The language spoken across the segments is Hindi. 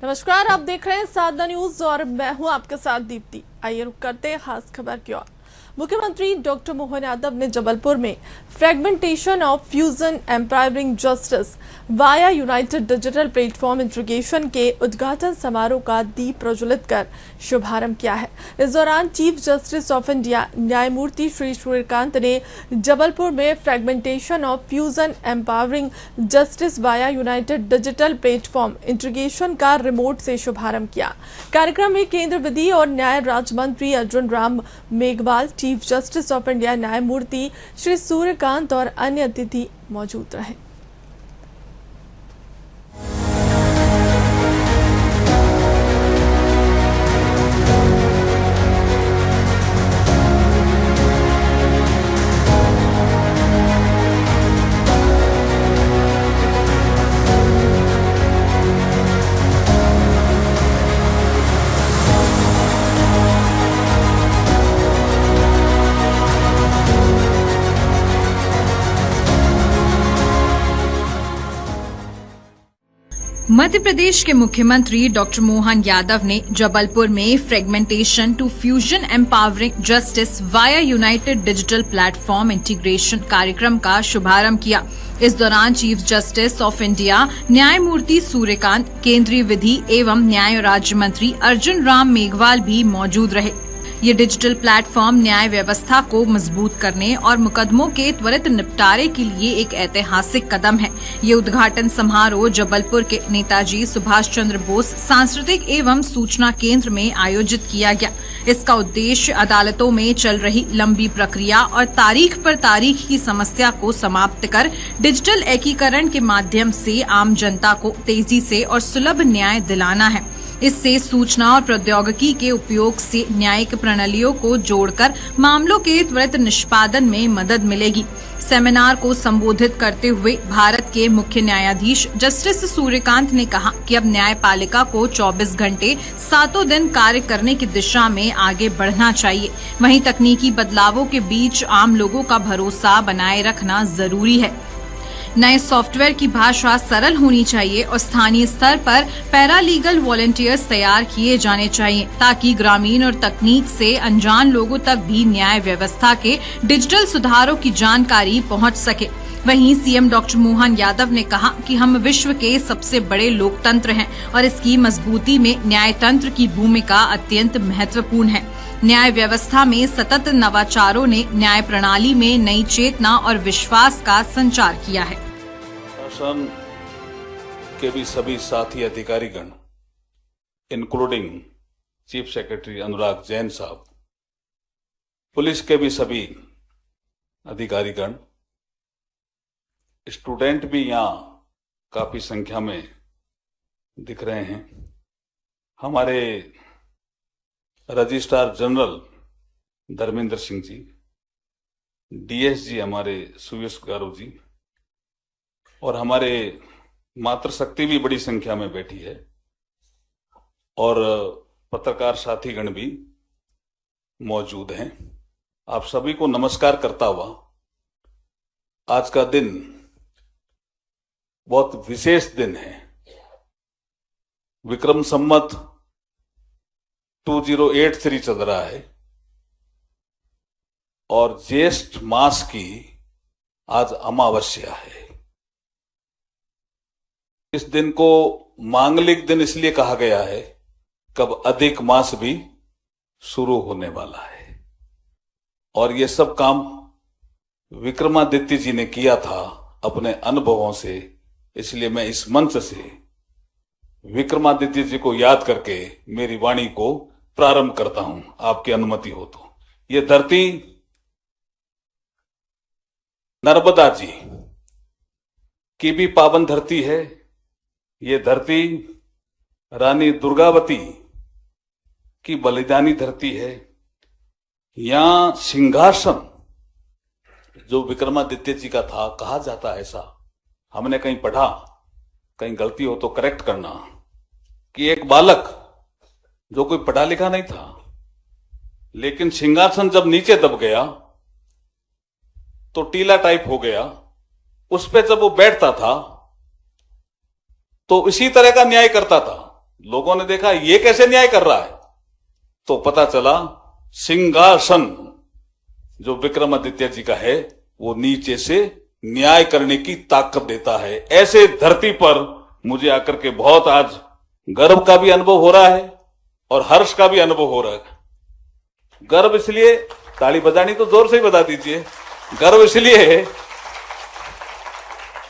नमस्कार, आप देख रहे हैं साधना न्यूज और मैं हूं आपके साथ दीप्ति। आइए रुक करते हैं खास खबर की ओर। मुख्यमंत्री डॉक्टर मोहन यादव ने जबलपुर में fragmentation of fusion empowering justice via united digital platform integration के उद्घाटन समारोह का दीप प्रज्वलित कर शुभारंभ किया है। इस दौरान चीफ जस्टिस ऑफ इंडिया न्यायमूर्ति श्री सूर्यकांत ने जबलपुर में fragmentation of fusion empowering justice via united digital platform integration का रिमोट से शुभारंभ किया। कार्यक्रम में केंद्रीय विधि और न्याय राज्य मंत्री Arjun Ram Meghwal, chief justice of India न्यायमूर्ति श्री सूर्यकांत और अन्य अतिथि मौजूद रहे। मध्य प्रदेश के मुख्यमंत्री डॉक्टर मोहन यादव ने जबलपुर में fragmentation to fusion empowering justice via united digital platform integration कार्यक्रम का शुभारंभ किया। इस दौरान चीफ जस्टिस ऑफ इंडिया न्यायमूर्ति सूर्यकांत, केंद्रीय विधि एवं न्याय राज्य मंत्री अर्जुन राम मेघवाल भी मौजूद रहे। ये डिजिटल प्लेटफॉर्म न्याय व्यवस्था को मजबूत करने और मुकदमों के त्वरित निपटारे के लिए एक ऐतिहासिक कदम है। ये उद्घाटन समारोह जबलपुर के नेताजी सुभाष चंद्र बोस सांस्कृतिक एवं सूचना केंद्र में आयोजित किया गया। इसका उद्देश्य अदालतों में चल रही लंबी प्रक्रिया और तारीख पर तारीख की समस्या को समाप्त कर डिजिटल एकीकरण के माध्यम से आम जनता को तेजी से और सुलभ न्याय दिलाना है। इससे सूचना और प्रौद्योगिकी के उपयोग से न्यायिक प्रणालियों को जोड़कर मामलों के त्वरित निष्पादन में मदद मिलेगी। सेमिनार को संबोधित करते हुए भारत के मुख्य न्यायाधीश जस्टिस सूर्यकांत ने कहा कि अब न्यायपालिका को 24 घंटे 7 दिन कार्य करने की दिशा में आगे बढ़ना चाहिए। वहीं तकनीकी बदलावों के बीच आम लोगों का भरोसा बनाए रखना जरूरी है। नए सॉफ्टवेयर की भाषा सरल होनी चाहिए और स्थानीय स्तर पर पैरालीगल वॉलंटियर्स तैयार किए जाने चाहिए ताकि ग्रामीण और तकनीक से अनजान लोगों तक भी न्याय व्यवस्था के डिजिटल सुधारों की जानकारी पहुंच सके। वहीं सीएम डॉक्टर मोहन यादव ने कहा कि हम विश्व के सबसे बड़े लोकतंत्र हैं और इसकी मजबूती में न्यायतंत्र की भूमिका अत्यंत महत्वपूर्ण है। न्याय व्यवस्था में सतत नवाचारों ने न्याय प्रणाली में नई चेतना और विश्वास का संचार किया है। शासन के भी सभी साथी अधिकारीगण, including chief secretary Anurag Jain साहब, पुलिस के भी सभी अधिकारीगण, स्टूडेंट भी यहाँ काफी संख्या में दिख रहे हैं। हमारे registrar general Dharmendra Singh ji, DSG हमारे सुयश गारो जी और हमारे मातृशक्ति भी बड़ी संख्या में बैठी है और पत्रकार साथीगण भी मौजूद हैं। आप सभी को नमस्कार करता हुआ आज का दिन बहुत विशेष दिन है। विक्रम संवत 2083 चल रहा है और ज्येष्ठ मास की आज अमावस्या है। इस दिन को मांगलिक दिन इसलिए कहा गया है कब अधिक मास भी शुरू होने वाला है और ये सब काम विक्रमादित्य जी ने किया था अपने अनुभवों से। इसलिए मैं इस मंच से विक्रमादित्य जी को याद करके मेरी वाणी को प्रारंभ करता हूं, आपकी अनुमति हो तो। ये धरती नर्मदा जी की भी पावन धरती है। ये धरती रानी दुर्गावती की बलिदानी धरती है। यहां सिंहासन जो विक्रमादित्य जी का था, कहा जाता है ऐसा, हमने कहीं पढ़ा, कहीं गलती हो तो करेक्ट करना, कि एक बालक जो कोई पढ़ा लिखा नहीं था लेकिन सिंहासन जब नीचे दब गया तो टीला टाइप हो गया, उस पे जब वो बैठता था तो इसी तरह का न्याय करता था। लोगों ने देखा ये कैसे न्याय कर रहा है, तो पता चला सिंहासन जो विक्रमादित्य जी का है वो नीचे से न्याय करने की ताकत देता है। ऐसे धरती पर मुझे आकर के बहुत आज गर्व का भी अनुभव हो रहा है और हर्ष का भी अनुभव हो रहा है। गर्व इसलिए, ताली बजानी तो जोर से ही बजा दीजिए, गर्व इसलिए है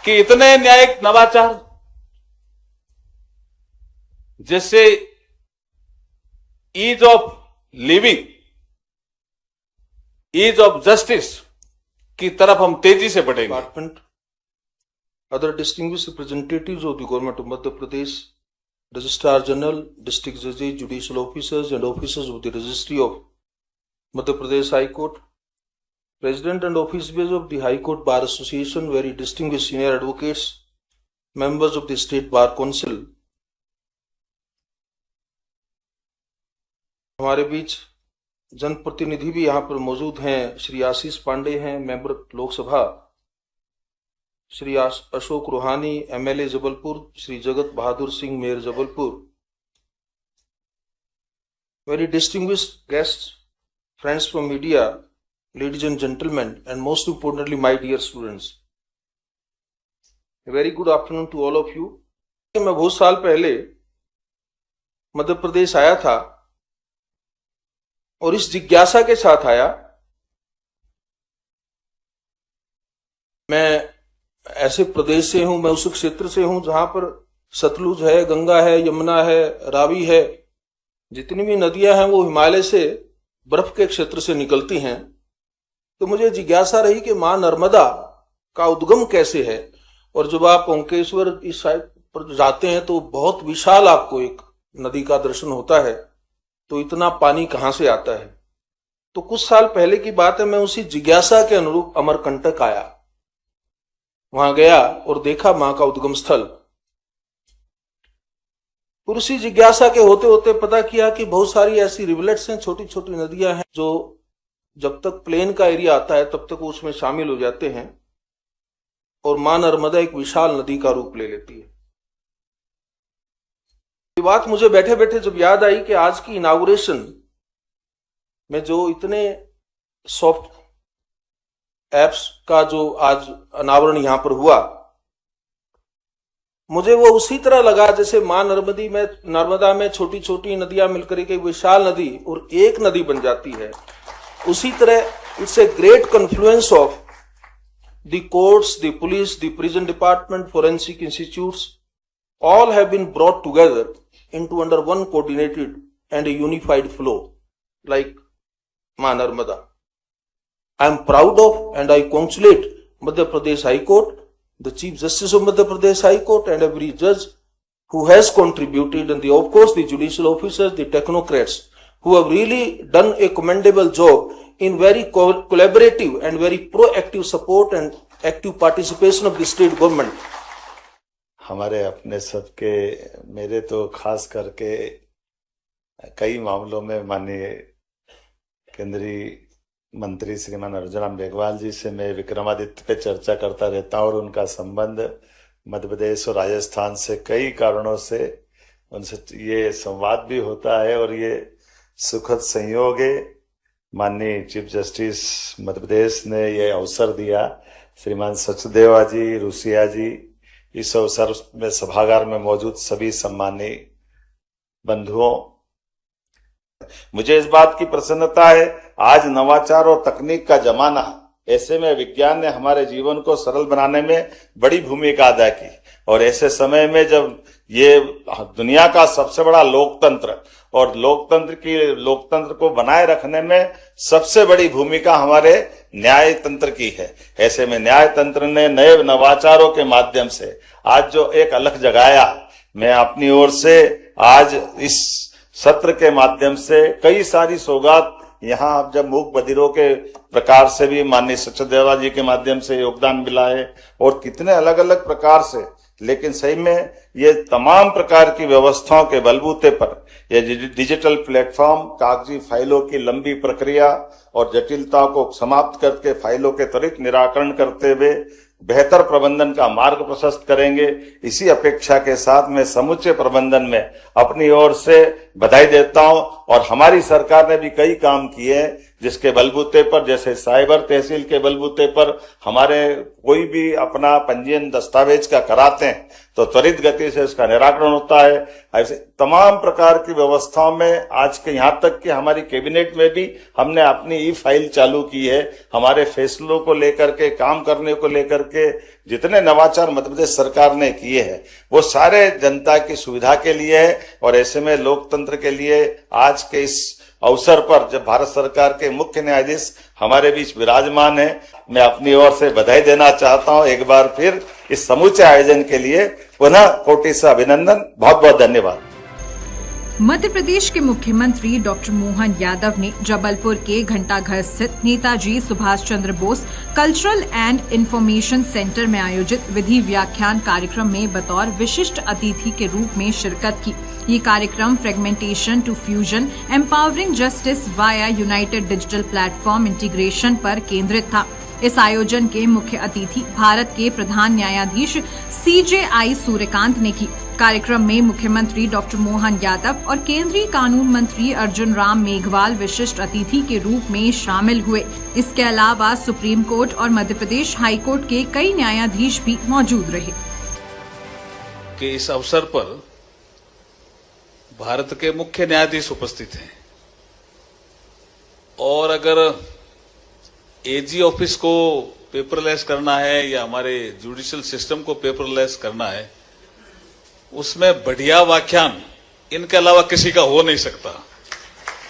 कि इतने न्यायिक नवाचार जैसे ease of living, ease of justice की तरफ हम तेजी से बढ़ेंगे। Department, other distinguished representatives of the government of Madhya Pradesh, Registrar General, District Judges, Judicial Officers and Officers of the Registry of Madhya Pradesh High Court, President and Office Bearers of the High Court Bar Association, very distinguished senior advocates, members of the State Bar Council, हमारे बीच जनप्रतिनिधि भी यहाँ पर मौजूद हैं। श्री आशीष पांडे हैं, मेंबर लोकसभा, श्री अशोक रूहानी, MLA Jabalpur, Shri Jagat Bahadur Singh, mayor Jabalpur, very distinguished guests, friends from media, ladies and gentlemen, and most importantly my dear students, a very good afternoon to all of you। मैं बहुत साल पहले मध्य प्रदेश आया था और इस जिज्ञासा के साथ आया, मैं ऐसे प्रदेश से हूं, मैं उस क्षेत्र से हूं जहां पर सतलुज है, गंगा है, यमुना है, रावी है, जितनी भी नदियां हैं वो हिमालय से बर्फ के क्षेत्र से निकलती हैं। तो मुझे जिज्ञासा रही कि मां नर्मदा का उद्गम कैसे है। और जब आप ओंकेश्वर इस साइड पर जाते हैं तो बहुत विशाल आपको एक नदी का दर्शन होता है, तो इतना पानी कहां से आता है। तो कुछ साल पहले की बात है, मैं उसी जिज्ञासा के अनुरूप अमरकंटक आया, वहां गया और देखा मां का उद्गम स्थल। और उसी जिज्ञासा के होते होते पता किया कि बहुत सारी ऐसी रिवलेट्स हैं, छोटी छोटी नदियां हैं, जो जब तक प्लेन का एरिया आता है तब तक वो उसमें शामिल हो जाते हैं और मां नर्मदा एक विशाल नदी का रूप ले लेती है। ये बात मुझे बैठे बैठे जब याद आई कि आज की इनागुरेशन में जो इतने सॉफ्ट एप्स का जो आज अनावरण यहां पर हुआ, मुझे वो उसी तरह लगा जैसे मां नर्मदा में छोटी छोटी नदियां मिलकर एक विशाल नदी और एक नदी बन जाती है। उसी तरह it's a great confluence of the courts, the police, the prison department, forensic institutes, all have been brought together into under one coordinated and a unified flow like Ma Narmada. I am proud of and I congratulate Madhya Pradesh High Court, the Chief Justice of Madhya Pradesh High Court and every judge who has contributed, and of course the judicial officers, the technocrats who have really done a commendable job in very collaborative and very proactive support and active participation of the state government. हमारे अपने सबके, मेरे तो खास करके कई मामलों में माननीय केंद्रीय मंत्री श्रीमान अर्जुन मेघवाल जी से मैं विक्रमादित्य पे चर्चा करता रहता हूँ और उनका संबंध मध्य प्रदेश और राजस्थान से कई कारणों से उनसे ये संवाद भी होता है और ये सुखद संयोग है। माननीय चीफ जस्टिस मध्य प्रदेश ने ये अवसर दिया, श्रीमान सचदेवा जी, रुसिया जी, इस अवसर में सभागार में मौजूद सभी सम्मानीय बंधुओं, मुझे इस बात की प्रसन्नता है आज नवाचार और तकनीक का जमाना, ऐसे में विज्ञान ने हमारे जीवन को सरल बनाने में बड़ी भूमिका अदा की और ऐसे समय में जब ये दुनिया का सबसे बड़ा लोकतंत्र और लोकतंत्र को बनाए रखने में सबसे बड़ी भूमिका हमारे न्याय तंत्र की है, ऐसे में न्याय तंत्र ने नए नवाचारों के माध्यम से आज जो एक अलख जगाया, मैं अपनी ओर से आज इस सत्र के माध्यम से कई सारी सौगात यहाँ आप जब मूक बधिरों के प्रकार से भी माननीय सचदेवा जी के माध्यम से योगदान मिला है और कितने अलग अलग प्रकार से, लेकिन सही में ये तमाम प्रकार की व्यवस्थाओं के बलबूते पर ये डिजिटल प्लेटफॉर्म कागजी फाइलों की लंबी प्रक्रिया और जटिलता को समाप्त करके फाइलों के त्वरित निराकरण करते हुए बेहतर प्रबंधन का मार्ग प्रशस्त करेंगे। इसी अपेक्षा के साथ मैं समूचे प्रबंधन में अपनी ओर से बधाई देता हूं। और हमारी सरकार ने भी कई काम किए हैं जिसके बलबूते पर, जैसे साइबर तहसील के बलबूते पर हमारे कोई भी अपना पंजीयन दस्तावेज का कराते हैं तो त्वरित गति से उसका निराकरण होता है। ऐसे तमाम प्रकार की व्यवस्थाओं में आज के यहाँ तक कि हमारी कैबिनेट में भी हमने अपनी ई फाइल चालू की है। हमारे फैसलों को लेकर के, काम करने को लेकर के जितने नवाचार मध्य प्रदेश सरकार ने किए हैं वो सारे जनता की सुविधा के लिए है। और ऐसे में लोकतंत्र के लिए आज के इस अवसर पर जब भारत सरकार के मुख्य न्यायाधीश हमारे बीच विराजमान है, मैं अपनी ओर से बधाई देना चाहता हूं एक बार फिर इस समूचे आयोजन के लिए। पुनः कोटि से अभिनंदन, बहुत बहुत धन्यवाद। मध्य प्रदेश के मुख्यमंत्री डॉक्टर मोहन यादव ने जबलपुर के घंटाघर स्थित Netaji Subhash Chandra Bose cultural and information centre में आयोजित विधि व्याख्यान कार्यक्रम में बतौर विशिष्ट अतिथि के रूप में शिरकत की। ये कार्यक्रम fragmentation to fusion empowering justice via united digital platform integration पर केंद्रित था। इस आयोजन के मुख्य अतिथि भारत के प्रधान न्यायाधीश CJI सूर्यकांत ने की। कार्यक्रम में मुख्यमंत्री डॉक्टर मोहन यादव और केंद्रीय कानून मंत्री अर्जुन राम मेघवाल विशिष्ट अतिथि के रूप में शामिल हुए। इसके अलावा सुप्रीम कोर्ट और मध्य प्रदेश हाई कोर्ट के कई न्यायाधीश भी मौजूद रहे। कि इस अवसर पर भारत के मुख्य न्यायाधीश उपस्थित हैं और अगर एजी ऑफिस को पेपरलेस करना है या हमारे जुडिशियल सिस्टम को पेपरलेस करना है, उसमें बढ़िया व्याख्यान इनके अलावा किसी का हो नहीं सकता।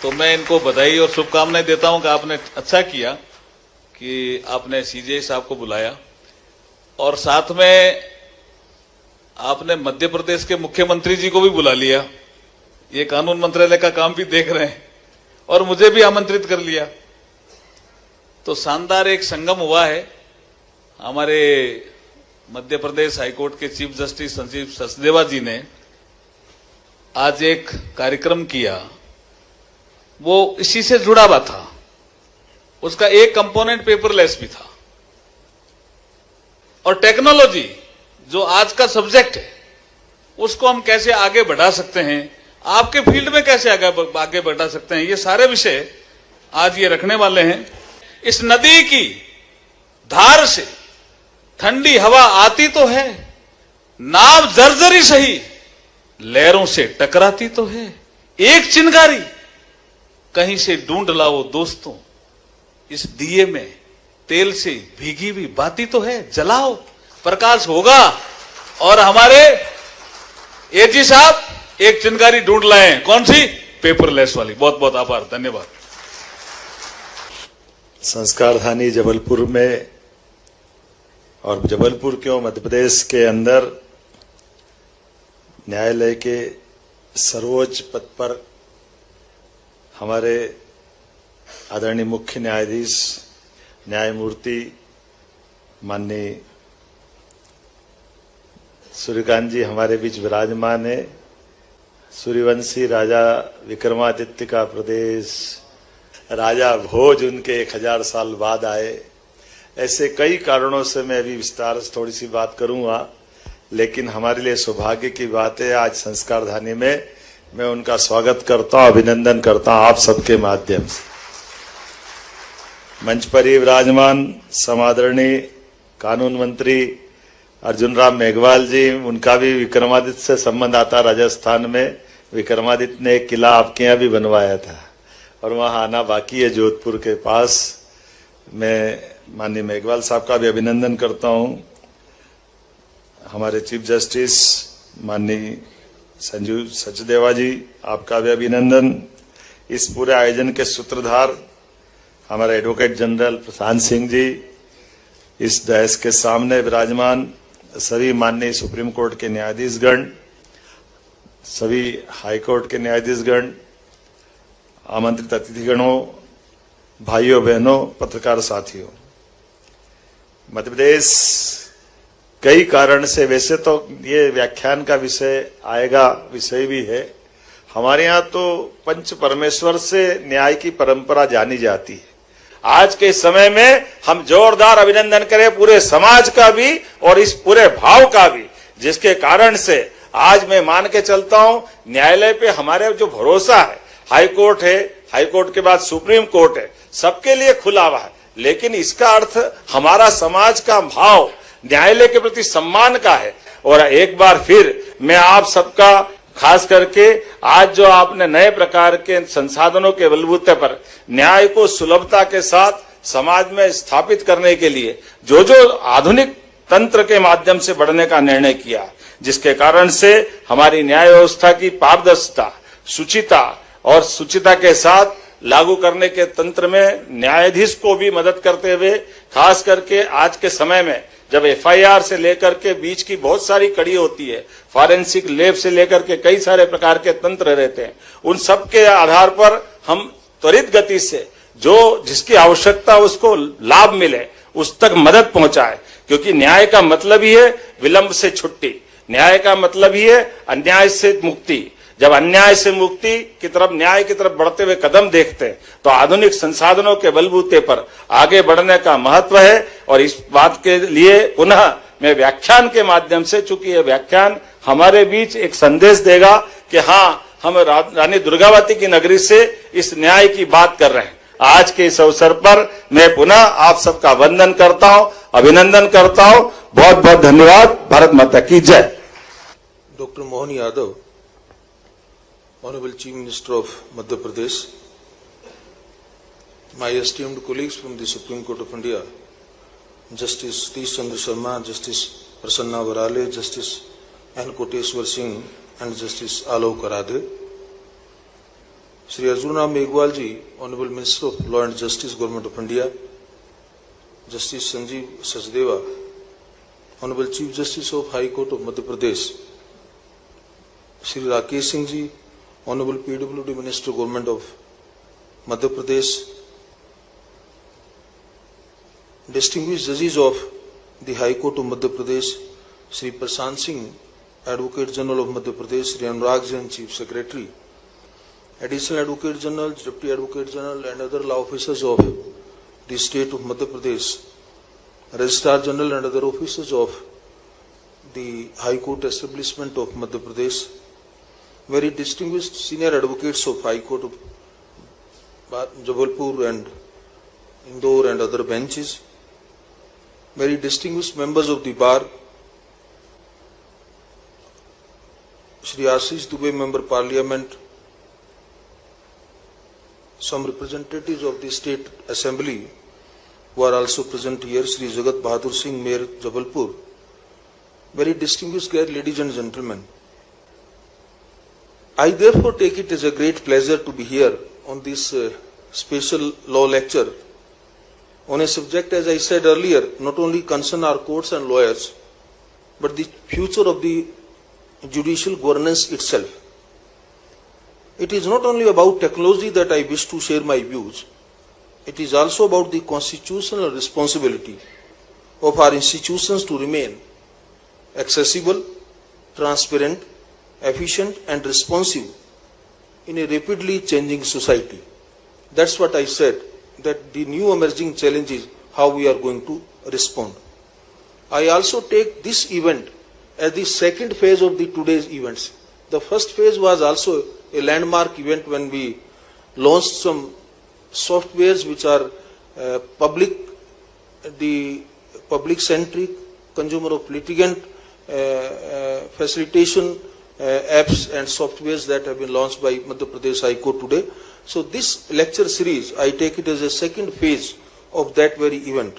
तो मैं इनको बधाई और शुभकामनाएं देता हूं कि आपने अच्छा किया कि आपने CJI साहब को बुलाया और साथ में आपने मध्य प्रदेश के मुख्यमंत्री जी को भी बुला लिया। ये कानून मंत्रालय का काम भी देख रहे हैं और मुझे भी आमंत्रित कर लिया। तो शानदार एक संगम हुआ है। हमारे मध्य प्रदेश हाईकोर्ट के चीफ जस्टिस संजीव सचदेवा जी ने आज एक कार्यक्रम किया, वो इसी से जुड़ा हुआ था। उसका एक कंपोनेंट पेपरलेस भी था। और टेक्नोलॉजी जो आज का सब्जेक्ट है उसको हम कैसे आगे बढ़ा सकते हैं, आपके फील्ड में कैसे आगे बढ़ा सकते हैं, ये सारे विषय आज ये रखने वाले हैं। इस नदी की धार से ठंडी हवा आती तो है, नाव जर्जरी सही लहरों से टकराती तो है। एक चिंगारी कहीं से ढूंढ लाओ दोस्तों, इस दिए में तेल से भीगी हुई बाती तो है, जलाओ प्रकाश होगा। और हमारे एजी साहब एक चिंगारी ढूंढ लाए, कौन सी? पेपरलेस वाली। बहुत बहुत आभार, धन्यवाद। संस्कारधानी जबलपुर में, और जबलपुर क्यों मध्य प्रदेश के अंदर न्यायालय के सर्वोच्च पद पर हमारे आदरणीय मुख्य न्यायाधीश न्यायमूर्ति माननीय सूर्यकांत जी हमारे बीच विराजमान है। सूर्यवंशी राजा विक्रमादित्य का प्रदेश, राजा भोज उनके 1000 साल बाद आए। ऐसे कई कारणों से मैं अभी विस्तार से थोड़ी सी बात करूंगा, लेकिन हमारे लिए सौभाग्य की बात है आज संस्कारधानी में मैं उनका स्वागत करता हूं, अभिनंदन करता हूं आप सबके माध्यम से। मंच पर ही विराजमान समादरणीय कानून मंत्री अर्जुन राम मेघवाल जी, उनका भी विक्रमादित्य से संबंध आता। राजस्थान में विक्रमादित्य ने एक किला आपके यहाँ भी बनवाया था और वहां आना बाकी है, जोधपुर के पास। मैं माननीय मेघवाल साहब का भी अभिनंदन करता हूं। हमारे चीफ जस्टिस माननीय संजीव सचदेवा जी, आपका भी अभिनंदन। इस पूरे आयोजन के सूत्रधार हमारे एडवोकेट जनरल प्रशांत सिंह जी, इस डैश के सामने विराजमान सभी माननीय सुप्रीम कोर्ट के न्यायाधीशगण, सभी हाई कोर्ट के न्यायाधीशगण, आमंत्रित अतिथिगणों, भाइयों बहनों, पत्रकार साथियों, मध्य प्रदेश कई कारण से, वैसे तो ये व्याख्यान का विषय आएगा, विषय भी है। हमारे यहाँ तो पंच परमेश्वर से न्याय की परंपरा जानी जाती है। आज के समय में हम जोरदार अभिनंदन करें पूरे समाज का भी और इस पूरे भाव का भी, जिसके कारण से आज मैं मान के चलता हूं न्यायालय पे हमारे जो भरोसा है, हाई कोर्ट है, हाई कोर्ट के बाद सुप्रीम कोर्ट है, सबके लिए खुला हुआ है, लेकिन इसका अर्थ हमारा समाज का भाव न्यायालय के प्रति सम्मान का है। और एक बार फिर मैं आप सबका, खास करके आज जो आपने नए प्रकार के संसाधनों के बलबूते पर न्याय को सुलभता के साथ समाज में स्थापित करने के लिए जो जो आधुनिक तंत्र के माध्यम से बढ़ने का निर्णय किया, जिसके कारण से हमारी न्याय व्यवस्था की पारदर्शिता, शुचिता और शुचिता के साथ लागू करने के तंत्र में न्यायाधीश को भी मदद करते हुए, खास करके आज के समय में जब एफआईआर से लेकर के बीच की बहुत सारी कड़ी होती है, फॉरेंसिक लैब से लेकर के कई सारे प्रकार के तंत्र रहते हैं, उन सब के आधार पर हम त्वरित गति से जो जिसकी आवश्यकता उसको लाभ मिले उस तक मदद पहुंचाए, क्योंकि न्याय का मतलब ही है विलंब से छुट्टी, न्याय का मतलब ही है अन्याय से मुक्ति। जब अन्याय से मुक्ति की तरफ, न्याय की तरफ बढ़ते हुए कदम देखते हैं तो आधुनिक संसाधनों के बलबूते पर आगे बढ़ने का महत्व है। और इस बात के लिए पुनः मैं व्याख्यान के माध्यम से, चूंकि यह व्याख्यान हमारे बीच एक संदेश देगा कि हाँ, हम रानी दुर्गावती की नगरी से इस न्याय की बात कर रहे हैं। आज के इस अवसर पर मैं पुनः आप सबका वंदन करता हूं, अभिनंदन करता हूं। बहुत बहुत धन्यवाद। भारत माता की जय। Doctor Mohan Yadav, Honorable Chief Minister of Madhya Pradesh, my esteemed colleagues from the Supreme Court of India, Justice Satish Chandra Sharma, Justice Prasanna Varale, Justice N. Koteshwar Singh, and Justice Alok Aradhe, Shri Arjun Ram Meghwal ji, Honorable Minister of Law and Justice, Government of India, Justice Sanjeev Sachdeva, Honorable Chief Justice of High Court of Madhya Pradesh, Shri Rakesh Singh ji, Honorable PWD Minister, Government of Madhya Pradesh, distinguished judges of the High Court of Madhya Pradesh, Shri Prashant Singh, Advocate General of Madhya Pradesh, Shri Anurag Jain, Chief Secretary, Additional Advocate General, Deputy Advocate General and other law officers of the State of Madhya Pradesh, Registrar General and other officers of the High Court Establishment of Madhya Pradesh, very distinguished senior advocates of High Court of Jabalpur and Indore and other benches, very distinguished members of the bar, Shri Ashish Dubey, Member Parliament, some representatives of the State Assembly who are also present here, Shri Jagat Bahadur Singh, Mayor Jabalpur, very distinguished guests, ladies and gentlemen. I therefore take it as a great pleasure to be here on this special law lecture on a subject, as I said earlier, not only concern our courts and lawyers, but the future of the judicial governance itself. It is not only about technology that I wish to share my views, it is also about the constitutional responsibility of our institutions to remain accessible, transparent, efficient and responsive in a rapidly changing society. That's what I said, that the new emerging challenge is how we are going to respond. I also take this event as the second phase of the today's events. The first phase was also a landmark event when we launched some softwares which are public-centric, consumer of litigant facilitation apps and softwares that have been launched by Madhya Pradesh High Court today. So this lecture series, I take it as a second phase of that very event.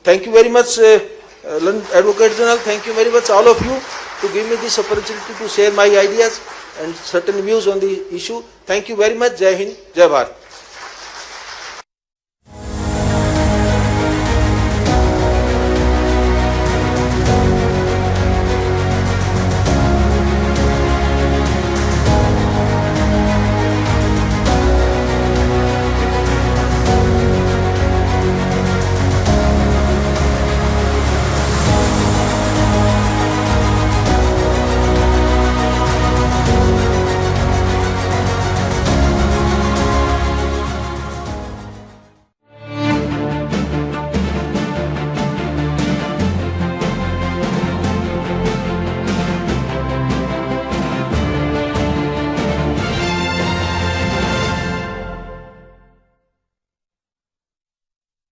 Thank you very much, Advocate General. Thank you very much, all of you, to give me this opportunity to share my ideas and certain views on the issue. Thank you very much. Jai Hind, Jai Bharat.